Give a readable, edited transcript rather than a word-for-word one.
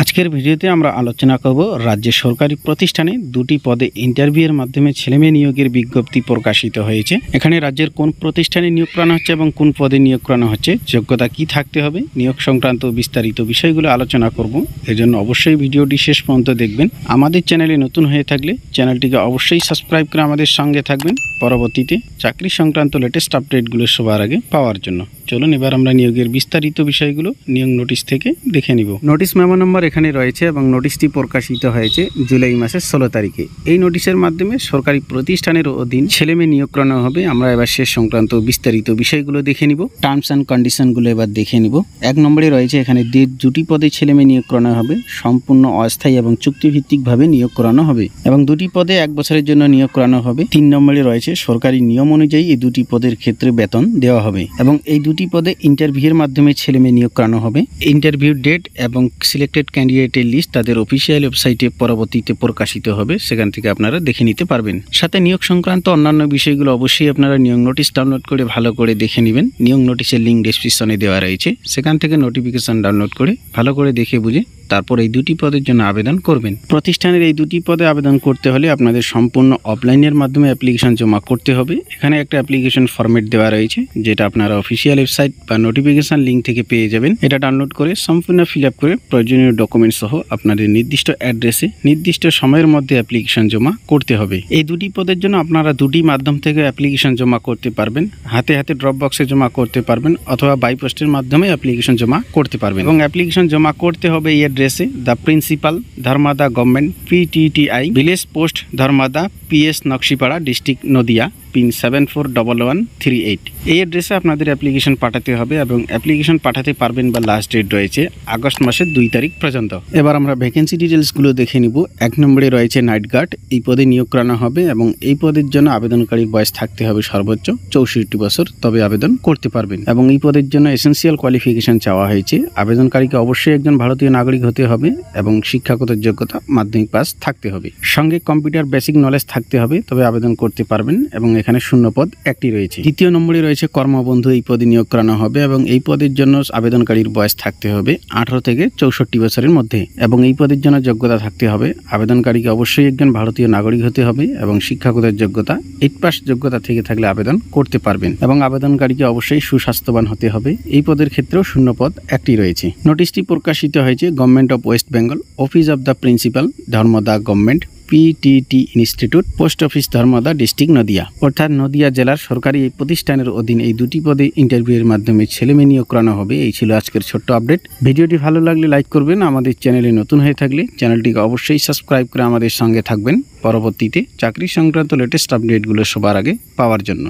আজকের ভিডিওতে আমরা আলোচনা করব রাজ্যের সরকারি প্রতিষ্ঠানে দুটি পদে ইন্টারভিউয়ের মাধ্যমে ছেলেমেয়ে নিয়োগের বিজ্ঞপ্তি প্রকাশিত হয়েছে। এখানে রাজ্যের কোন প্রতিষ্ঠানে নিয়োগ করানো হচ্ছে এবং কোন পদে নিয়োগ করানো হচ্ছে, যোগ্যতা কি থাকতে হবে, নিয়োগ সংক্রান্ত বিস্তারিত বিষয়গুলো আলোচনা করব। এর জন্য অবশ্যই ভিডিওটি শেষ পর্যন্ত দেখবেন। আমাদের চ্যানেলে নতুন হয়ে থাকলে চ্যানেলটিকে অবশ্যই সাবস্ক্রাইব করে আমাদের সঙ্গে থাকবেন পরবর্তীতে চাকরি সংক্রান্ত লেটেস্ট আপডেটগুলো সবার আগে পাওয়ার জন্য। চলুন এবার আমরা নিয়োগের বিস্তারিত বিষয়গুলো নিয়োগ নোটিশ থেকে দেখে নিব। নোটিশ মেমো নম্বর এখানে রয়েছে এবং নোটিশটি প্রকাশিত হয়েছে জুলাই মাসের 16 তারিখে। এই নোটিশের মাধ্যমে সরকারি প্রতিষ্ঠানের অধীন ছেলেমেয়ে নিয়োগ করানো হবে। আমরা এবার শেষ সংক্রান্ত বিস্তারিত বিষয়গুলো দেখে নিব। টার্মস অ্যান্ড কন্ডিশনগুলো এবার দেখে নিব। 1 নম্বরে রয়েছে এখানে দুটি পদে ছেলেমেয়ে নিয়োগ করানো হবে, সম্পূর্ণ অস্থায়ী এবং চুক্তিভিত্তিকভাবে নিয়োগ করানো হবে এবং দুটি পদে 1 বছরের জন্য নিয়োগ করানো হবে। 3 নম্বরে রয়েছে সরকারি নিয়ম অনুযায়ী এই দুটি পদের ক্ষেত্রে বেতন দেওয়া হবে এবং এই দুটি পদে ইন্টারভিউয়ের মাধ্যমে ছেলেমেয়ে নিয়োগ করানো হবে। ইন্টারভিউ ডেট এবং সিলেক্টেড ক্যান্ডিডেটের লিস্ট তাদের অফিসিয়াল ওয়েবসাইটে পরবর্তীতে প্রকাশিত হবে, সেখান থেকে আপনারা দেখে নিতে পারবেন। সাথে নিয়োগ সংক্রান্ত অন্যান্য বিষয়গুলো অবশ্যই আপনারা নিয়োগ নোটিশ ডাউনলোড করে ভালো করে দেখে নেবেন। নিয়োগ নোটিশের লিঙ্ক ডেসক্রিপশনে দেওয়া রয়েছে, সেখান থেকে নোটিফিকেশন ডাউনলোড করে ভালো করে দেখে বুঝে তারপর এই দুটি পদের জন্য আবেদন করবেন। প্রতিষ্ঠানের এই দুটি পদে আবেদন করতে হলে আপনাদের সম্পূর্ণ অফলাইনের মাধ্যমে অ্যাপ্লিকেশন জমা করতে হবে। এখানে একটা অ্যাপ্লিকেশন ফরম্যাট দেওয়া রয়েছে, যেটা আপনারা অফিসিয়াল ওয়েবসাইট বা নোটিফিকেশন লিঙ্ক থেকে পেয়ে যাবেন। এটা ডাউনলোড করে সম্পূর্ণ ফিল আপ করে প্রয়োজনীয় ডকুমেন্ট সহ আপনাদের নির্দিষ্ট অ্যাড্রেসে নির্দিষ্ট সময়ের মধ্যে অ্যাপ্লিকেশন জমা করতে হবে। এই দুটি পদের জন্য আপনারা দুটি মাধ্যম থেকে অ্যাপ্লিকেশন জমা করতে পারবেন। হাতে ড্রপ বক্সে জমা করতে পারবেন অথবা বাই পোস্টের মাধ্যমে অ্যাপ্লিকেশন জমা করতে পারবেন এবং অ্যাপ্লিকেশন জমা করতে হবে এই অ্যাড্রেসে: the principal, Dharmada government, PTTI, village post Dharmada, PS Nakshipara, district Nadia, pin 741138। এই অ্যাড্রেসে আপনাদের অ্যাপ্লিকেশন পাঠাতে হবে এবং অ্যাপ্লিকেশন পাঠাতে পারবেন বা লাস্ট ডেট রয়েছে আগস্ট মাসের 2 তারিখ পর্যন্ত। এবার আমরা ভ্যাকেন্সি ডিটেলসগুলো দেখে নিব। 1 নম্বরে রয়েছে নাইট গার্ড। এই পদে নিয়োগ করানো হবে এবং এই পদের জন্য আবেদনকারীর বয়স থাকতে হবে সর্বোচ্চ 64 বছর, তবে আবেদন করতে পারবেন এবং এই পদের জন্য এসেন্সিয়াল কোয়ালিফিকেশন চাওয়া হয়েছে। আবেদনকারীকে অবশ্যই একজন ভারতীয় নাগরিক হতে হবে এবং শিক্ষাগত যোগ্যতা মাধ্যমিক পাস থাকতে হবে। সঙ্গে কম্পিউটার বেসিক নলেজ থাকতে হবে, তবে আবেদন করতে পারবেন এবং এখানে শূন্য পদ 1টি রয়েছে। 2 নম্বরে রয়েছে কর্মবন্ধু। এই পদে নিয়োগ করানো হবে এবং এই পদের জন্য আবেদনকারীর বয়স থাকতে হবে 18 থেকে 64 বছরের মধ্যে এবং এই পদের জন্য যোগ্যতা থাকতে হবে। আবেদনকারীকে অবশ্যই একজন ভারতীয় নাগরিক হতে হবে এবং শিক্ষাগত যোগ্যতা 8 পাস যোগ্যতা থেকে থাকলে আবেদন করতে পারবেন এবং আবেদনকারীকে অবশ্যই সুস্বাস্থ্যবান হতে হবে। এই পদের ক্ষেত্রেও শূন্য পদ 1টি রয়েছে। নোটিশটি প্রকাশিত হয়েছে government of West Bengal, office of the principal, ধর্মদা government, PTT institute, post office ধর্মদা, district Nadia. অর্থাৎ নদিয়া জেলার সরকারি এই প্রতিষ্ঠানের অধীন এই দুটি পদে ইন্টারভিউয়ের মাধ্যমে ছেলেমেয়ে নিয়োগ করানো হবে। এই ছিল আজকের ছোট্ট আপডেট। ভিডিওটি ভালো লাগলে লাইক করবেন। আমাদের চ্যানেলে নতুন হয়ে থাকলে চ্যানেলটিকে অবশ্যই সাবস্ক্রাইব করে আমাদের সঙ্গে থাকবেন পরবর্তীতে চাকরি সংক্রান্ত লেটেস্ট আপডেটগুলো সবার আগে পাওয়ার জন্য।